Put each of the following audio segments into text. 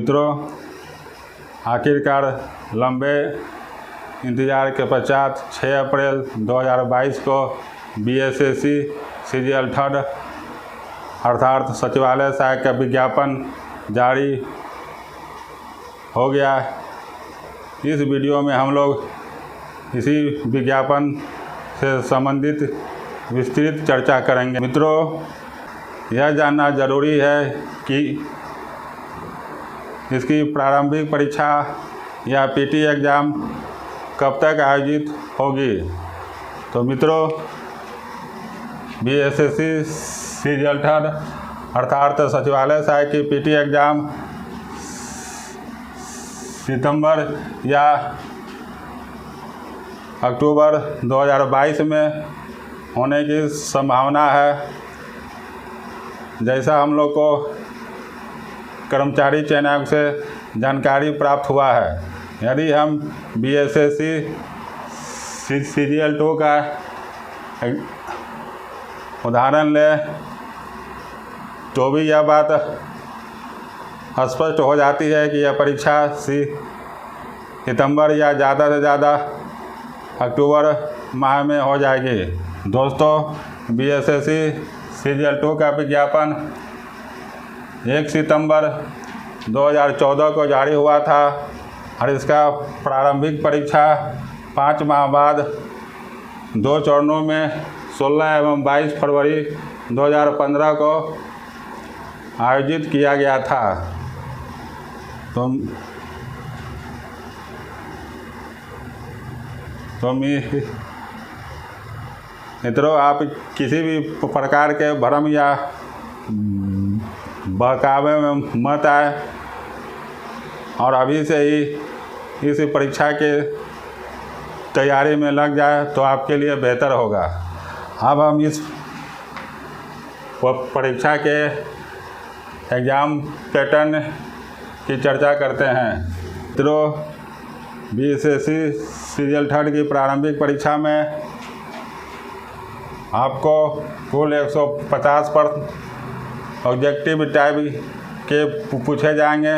मित्रों, आखिरकार लंबे इंतज़ार के पश्चात 6 अप्रैल 2022 को बीएसएससी सीजीएल 3 अर्थात सचिवालय सहायक का विज्ञापन जारी हो गया। इस वीडियो में हम लोग इसी विज्ञापन से संबंधित विस्तृत चर्चा करेंगे। मित्रों, यह जानना ज़रूरी है कि इसकी प्रारंभिक परीक्षा या पीटी एग्ज़ाम कब तक आयोजित होगी। तो मित्रों, बीएसएससी सीजीएल 3 अर्थात सचिवालय सहायक की पीटी एग्ज़ाम सितंबर या अक्टूबर 2022 में होने की संभावना है। जैसा हम लोग को कर्मचारी चयन आयोग से जानकारी प्राप्त हुआ है, यदि हम बीएसएससी सीजीएल 2 का उदाहरण लें तो भी यह बात स्पष्ट हो जाती है कि यह परीक्षा सितंबर या ज़्यादा से ज़्यादा अक्टूबर माह में हो जाएगी। दोस्तों, बीएसएससी सीजीएल 2 का विज्ञापन 1 सितंबर 2014 को जारी हुआ था और इसका प्रारंभिक परीक्षा 5 माह बाद 2 चरणों में 16 एवं 22 फरवरी 2015 को आयोजित किया गया था। तो मित्रों, आप किसी भी प्रकार के भ्रम या बहकावे में मत आए और अभी से ही इस परीक्षा के तैयारी में लग जाए तो आपके लिए बेहतर होगा। अब हम इस परीक्षा के एग्ज़ाम पैटर्न की चर्चा करते हैं। मित्रों, बीएसएससी सीजीएल 3 की प्रारंभिक परीक्षा में आपको कुल 150 प्रश्न ऑब्जेक्टिव टाइप के पूछे जाएंगे,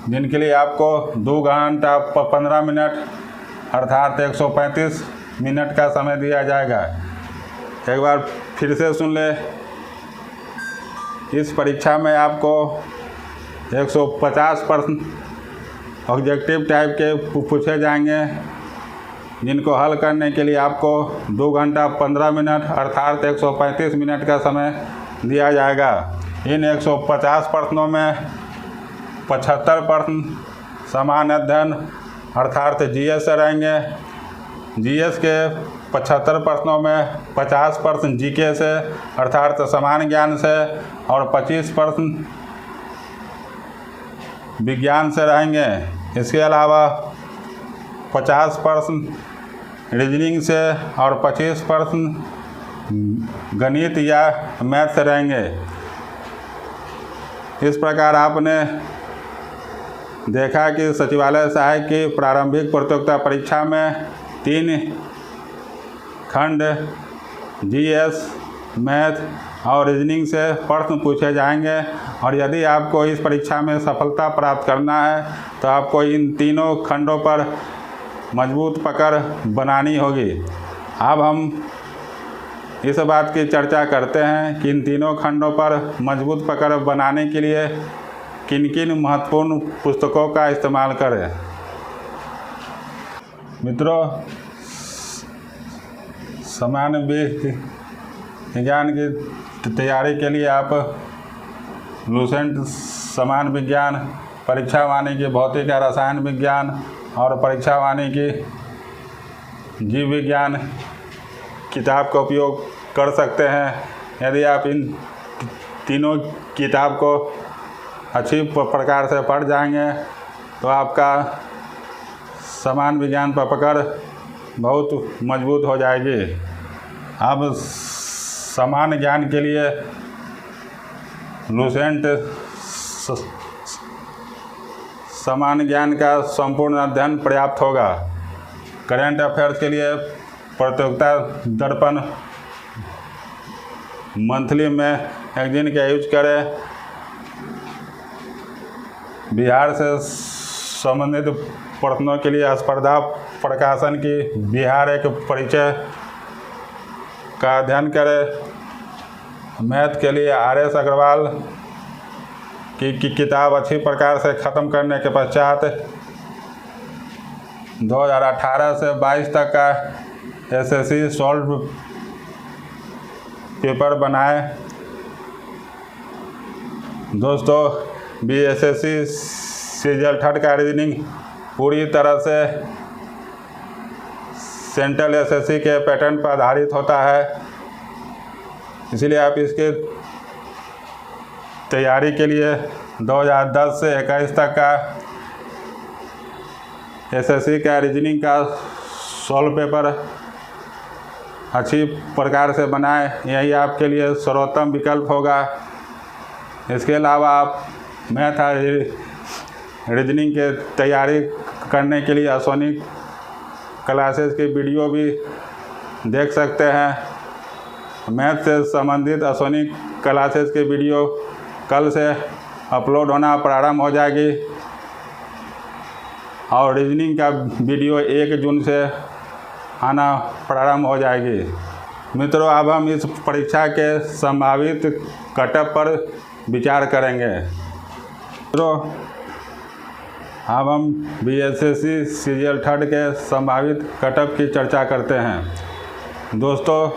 जिनके लिए आपको 2 घंटा 15 मिनट अर्थात 135 मिनट का समय दिया जाएगा। एक बार फिर से सुन ले, इस परीक्षा में आपको 150 प्रश्न ऑब्जेक्टिव टाइप के पूछे जाएंगे, जिनको हल करने के लिए आपको 2 घंटा 15 मिनट अर्थात 135 मिनट का समय दिया जाएगा। इन 150 प्रश्नों में 75 प्रश्न सामान्य अध्ययन अर्थात जीएस से रहेंगे। जीएस के 75 प्रश्नों में 50 प्रश्न जीके से अर्थात सामान्य ज्ञान से और 25 प्रश्न विज्ञान से रहेंगे। इसके अलावा 50 प्रश्न रीजनिंग से और 25 प्रश्न गणित या मैथ से रहेंगे। इस प्रकार आपने देखा कि सचिवालय सहायक की प्रारंभिक प्रतियोगिता परीक्षा में 3 खंड जीएस, मैथ और रीजनिंग से प्रश्न पूछे जाएंगे और यदि आपको इस परीक्षा में सफलता प्राप्त करना है तो आपको इन तीनों खंडों पर मजबूत पकड़ बनानी होगी। अब हम इस बात की चर्चा करते हैं कि इन तीनों खंडों पर मजबूत पकड़ बनाने के लिए किन किन महत्वपूर्ण पुस्तकों का इस्तेमाल करें। मित्रों, सामान्य विज्ञान की तैयारी के लिए आप लुसेंट सामान्य विज्ञान, परीक्षा वानिकी भौतिक या रसायन विज्ञान और परीक्षा वानिकी जीव विज्ञान किताब का उपयोग कर सकते हैं। यदि आप इन तीनों किताब को अच्छी प्रकार से पढ़ जाएंगे तो आपका सामान्य विज्ञान पर पकड़ बहुत मजबूत हो जाएगी। अब सामान्य ज्ञान के लिए लुसेंट सामान्य ज्ञान का संपूर्ण अध्ययन पर्याप्त होगा। करेंट अफेयर्स के लिए प्रतियोगिता दर्पण मंथली में एक दिन का यूज करें बिहार से संबंधित प्रश्नों के लिए स्पर्धा प्रकाशन की बिहार एक परिचय का अध्ययन करें। मैथ के लिए RS अग्रवाल की किताब अच्छी प्रकार से ख़त्म करने के पश्चात 2018 से 22 तक का SSC सॉल्व पेपर बनाए। दोस्तों, BSSC सीजीएल 3rd का रीजनिंग पूरी तरह से सेंट्रल SSC के पैटर्न पर आधारित होता है, इसलिए आप इसके तैयारी के लिए 2010 से 21 तक का SSC का रीजनिंग का सॉल्व पेपर अच्छी प्रकार से बनाएं, यही आपके लिए सर्वोत्तम विकल्प होगा। इसके अलावा आप मैथ रीजनिंग के तैयारी करने के लिए अश्वनी क्लासेस की वीडियो भी देख सकते हैं। मैथ से संबंधित अश्वनी क्लासेस की वीडियो कल से अपलोड होना प्रारंभ हो जाएगी और रीजनिंग का वीडियो 1 जून से आना प्रारंभ हो जाएगी। मित्रों, अब हम इस परीक्षा के संभावित कटअप पर विचार करेंगे। मित्रों, अब हम BSSC सीजीएल 3rd के संभावित कटअप की चर्चा करते हैं। दोस्तों,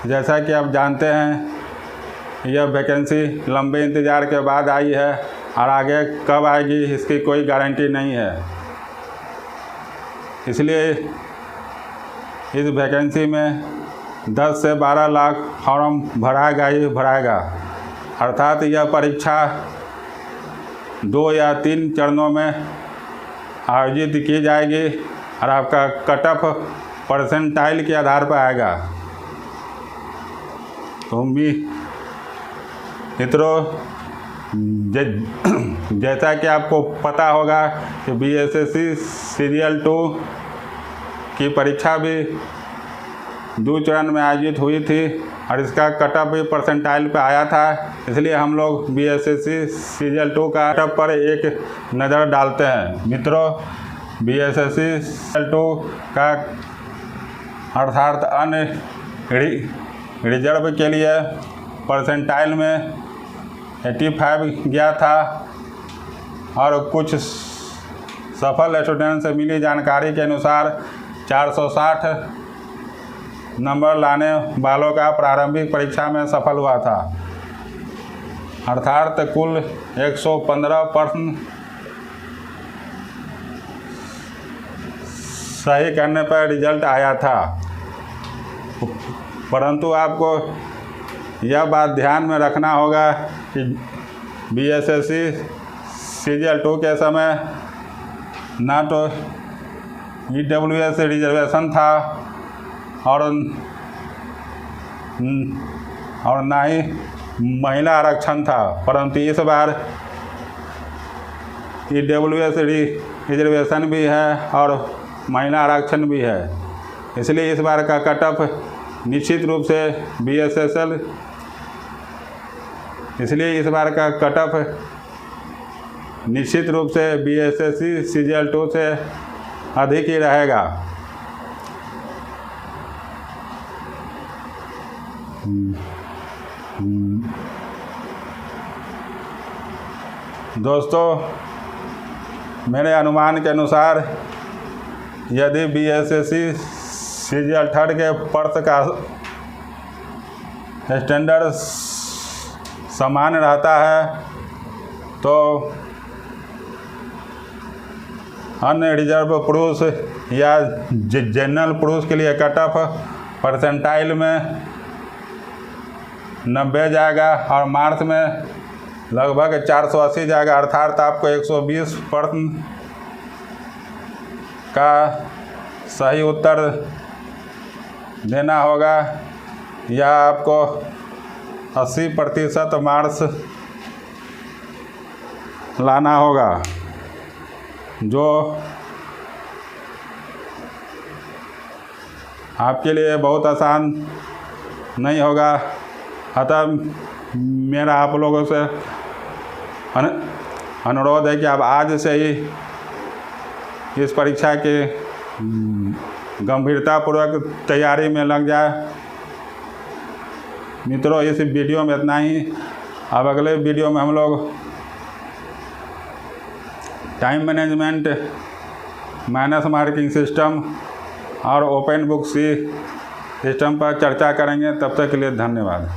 जैसा कि आप जानते हैं, यह वैकेंसी लंबे इंतज़ार के बाद आई है और आगे कब आएगी इसकी कोई गारंटी नहीं है। इसलिए इस वैकेंसी में 10 से 12 लाख फॉर्म भराएगा ही भराएगा, अर्थात यह परीक्षा 2 या 3 चरणों में आयोजित की जाएगी और आपका कटअप परसेंटाइल के आधार पर आएगा। तो मित्रों, जैसा कि आपको पता होगा कि BSSC सीजीएल 2 की परीक्षा भी 2 चरण में आयोजित हुई थी और इसका कटअप भी परसेंटाइल पे आया था। इसलिए हम लोग BSSC सीजीएल 2 का कटअप पर एक नज़र डालते हैं। मित्रों, BSSC सीजीएल 2 का अर्थात अन्य रिजर्व के लिए परसेंटाइल में 85 गया था और कुछ सफल स्टूडेंट से मिली जानकारी के अनुसार 460 नंबर लाने वालों का प्रारंभिक परीक्षा में सफल हुआ था, अर्थात कुल 115 प्रश्न सही करने पर रिजल्ट आया था। परंतु आपको यह बात ध्यान में रखना होगा कि BSSC सीजीएल 2 के समय ना तो EWS रिजर्वेशन था और ना ही महिला आरक्षण था, परंतु इस बार EWS रिजर्वेशन भी है और महिला आरक्षण भी है। इसलिए इस बार का कटअप निश्चित रूप से BSSC सीजीएल 2 से अधिक ही रहेगा। दोस्तों, मेरे अनुमान के अनुसार यदि BSSC सीजीएल 3rd के प्रश्न का स्टैंडर्ड समान रहता है तो अन्य रिजर्व पुरुष या जनरल पुरुष के लिए कटअप परसेंटाइल में 90 जाएगा और मार्क्स में लगभग 480 जाएगा, अर्थात आपको 120 प्रश्न का सही उत्तर देना होगा या आपको 80% मार्क्स लाना होगा, जो आपके लिए बहुत आसान नहीं होगा। अतः मेरा आप लोगों से अनुरोध है कि आप आज से ही इस परीक्षा के गंभीरतापूर्वक तैयारी में लग जाए। मित्रों, इस वीडियो में इतना ही। अब अगले वीडियो में हम लोग time management, minus marking system और ओपन बुक सी सिस्टम पर चर्चा करेंगे। तब तक के लिए धन्यवाद।